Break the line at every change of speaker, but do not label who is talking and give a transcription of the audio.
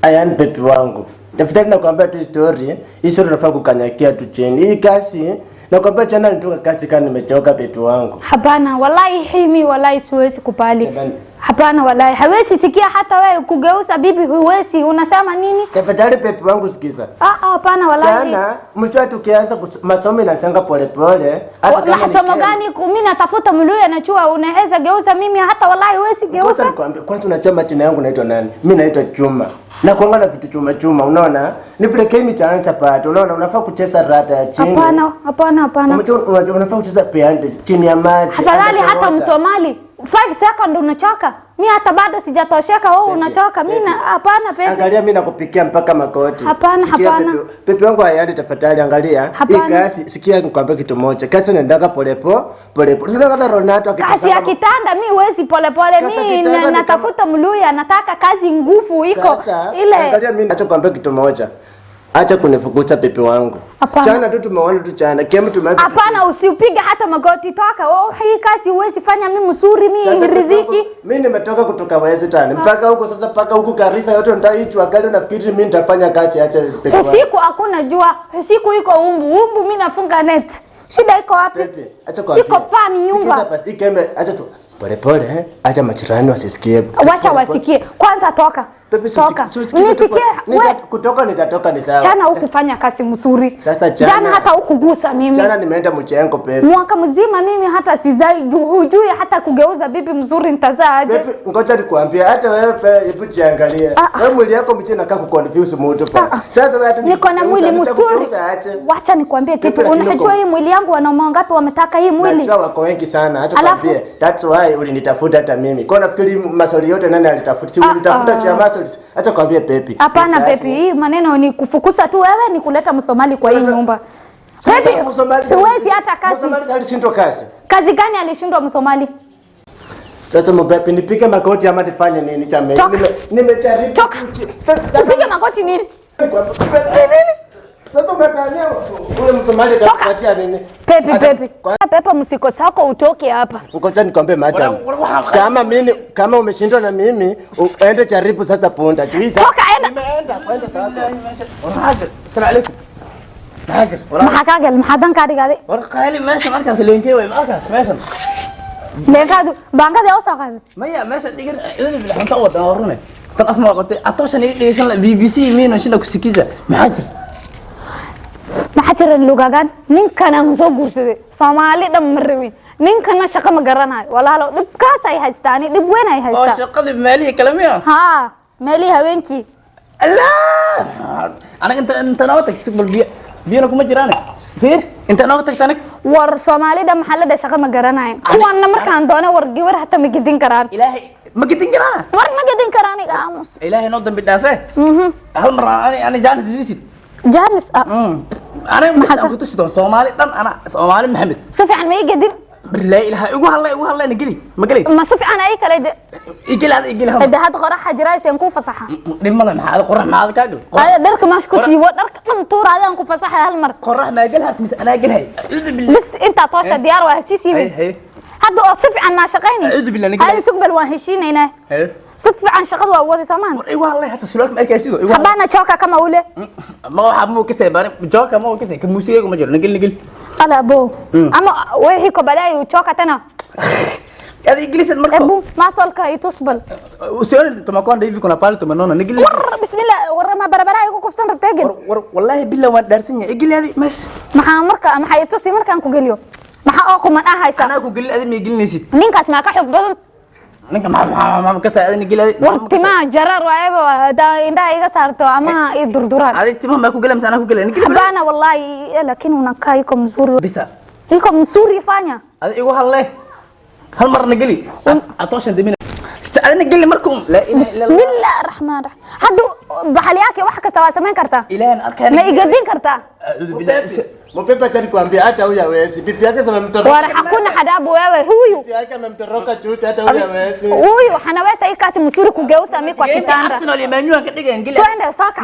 Ayan pepi wangu. Daftari nakwambia tu story. Hii story unafaa kukanyakia tu chini. Hii kasi nakwambia jana nitoka kasi kana nimechoka pepi wangu.
Hapana, wallahi himi wallahi siwezi kubali. Hapana wallahi, hawezi sikia hata wewe kugeuza bibi huwezi. Unasema nini?
Tafadhali pepi wangu sikiza.
Hapana wallahi.
Jana mchwa tukianza masomo inachanga pole pole.
Hata kama masomo gani mimi natafuta mluya najua unaweza geuza mimi hata wallahi huwezi geuza.
Kwanza unajua majina yangu naitwa nani? Mimi naitwa Chuma. Na kuangana vitu chuma unaona? Ni vile kemi chaanza pato. Unaona unafaa kucheza rata ya chini.
Hapana.
Unafaa kucheza piano chini ya maji.
Afadhali hata Msomali 5 seconds unachoka. Mimi hata bado sijatosheka wewe unachoka. Mimi hapana pepi.
Angalia mimi nakupikia mpaka makoti.
Hapana.
Pepi wangu hayani tafadhali angalia. Hii kasi sikia nikwambia kitu moja. Kasi unaendaka pole. Tunataka Ronaldo
akitazama. Kasi ya kitanda mimi huwezi pole. Mimi natafuta mluya nataka kazi nguvu iko ile.
Angalia mimi nachokwambia kitu moja. Acha kunifukuza pepi wangu. Jana tu tumeona tu jana. Kemu tumeanza.
Hapana usipige hata magoti toka. Hii kazi huwezi fanya mimi mzuri mimi ridhiki.
Mimi nimetoka kutoka Western mpaka huko sasa mpaka huko Garissa yote nitaichwa gari nafikiri mimi nitafanya kazi acha pepi wangu.
Siku hakuna jua. Siku iko umbu mimi nafunga net. Shida iko wapi?
Pepi, acha kwa.
Iko fani nyumba.
Sikiza basi ikembe acha tu pole acha majirani wasisikie.
Wacha wasikie. Kwanza toka. Toka. Nisikie.
Kutoka nitatoka ni sawa.
Jana hukufanya kazi mzuri.
Sasa
jana hata hukugusa mimi.
Jana nimeenda mchengo pepi.
Mwaka mzima mimi hata sizai hujui hata kugeuza bibi mzuri nitazaa aje.
Pepi ngoja nikwambie hata wewe hebu jiangalie. Wewe mwili yako mchana nakaa kuconfuse mtu pa. Sasa wewe hata
niko na mwili mzuri. Wacha nikwambie kitu. Unajua hii mwili yangu wanaume wangapi wametaka hii mwili?
Najua wako wengi sana. Acha kwambie. That's why ulinitafuta hata mimi. Kwa nafikiri maswali yote nani alitafuta? Si ulitafuta chama. Acha kwambie pepi.
Hapana pepi, hii maneno ni kufukusa tu wewe ni kuleta Msomali kwa hii nyumba. Pepi, siwezi hata kazi.
Msomali alishindwa kazi.
Kazi gani alishindwa Msomali?
Sasa mpepi nipige makoti ama nifanye nini cha mimi? Nimejaribu.
Nipige makoti nini?
Nini? Sasa unatania ule Msomali atakupatia nini?
Pepi. Pepa msiko sako utoke hapa.
Ngoja nikwambie madam. Kama umeshindwa na mimi, uende jaribu sasa ponda.
Toka enda.
Nimeenda sasa. Assalamu alaykum. Hajar.
Maxaa gal maxadan ka dhigay?
War qaali meesha markaas leenkay way markaas meesha.
Leekadu baangada oo saqad.
Maya meesha dhigar idin bilxanta wada warnay. Taqaf ma qotay atoshan ay dhigaysan BBC miina shina ku sikiza.
maxaa jira lugagan ninkan aan soo guursaday Soomaali dhammarweyn ninkana shaqo ma garanayo walaalo dhibkaas ay haystaan dhib weyn ay haystaan
oo shaqada meelihi kalamiya
meelihi haweenkii
Allah anaga noo tag sibal biyana kuma jiraan fiir inta noo tagtana
war Soomaali dham xalada shaqo ma garanayo kuwana markaan doono war gabar hata ma gidin karaan
ilaahay ma gidin karaan
war ma gidin karaan iga aamus
ilaahay noo dambi dhaafay hal mar ani jaanis zisid
جانس
أنا بس أقول تشتون سومالي أنا سومالي محمد
صفي عن ما يقدم
لا إله إله الله نقلي ما قلي
ما صفي عن أي كلا
يقل هذا
ده هذا قرح حجرايس ينكون فصحة
لما لا هذا قرح ما هذا كاجل
هذا درك ماش كسي ودرك مطور هذا ينكون فصحة هالمر
قرح ما قلها اسمه أنا قلها
بس أنت طاشة ديار وهسيسي هذا صفي عن ما شقيني
أعوذ بالله نقلي
هذا سقبل وهشين هنا صفي عن شقد وأودي سمان
أي والله حتى سلوك ما كيسيو
حبانا شوكة كما أولى
ما هو حبمو كسي بارم جوكا ما هو كسي كموسيقى وما جرى نقل
ألا أبو أما وهي كبلاي وشوكة تنا
هذا إنجليز المركب
أبو ما صلك يتصبل
وسؤال تما كون ده يفيكون أبالي تمنونا نقل
بسم الله ورا ما بربرا يكون كفسان ربتاجل
والله بالله وان دارسين إنجلي هذه مش
ما مركا ما حيتصي مركا أنكو قليو ما أقوم من أهايسا
أنا أكو قلي هذا ميقل نسيت
نين كاس ما كحب بدن
ninka ma ka saadani gilay
wartima jarar waayba inda iga saarto ama i durduraan
adi tima ma ku galam sana ku galan gilay
bana wallahi laakin una kayko mzuri
bisa
iko mzuri fanya
adi igu halle hal mar nageli atoshan dimina saadani gilay markum la ilaha illa
bismillahir rahmanir rahim hadu baxaliyaki wax kasta waa sameyn kartaa
ilaahan arkay
ma igadin kartaa
a'udhu billahi
Mpepa tani kuambia hata huyu hawezi. Bibi yake sema mtoroka.
Wala hakuna hadabu wewe huyu.
Bibi yake amemtoroka chuti hata huyu hawezi.
Huyu hanaweza hii kazi mzuri kugeuza mimi kwa kitanda.
Arsenal imenywa kadiga ngile.
Twende soka.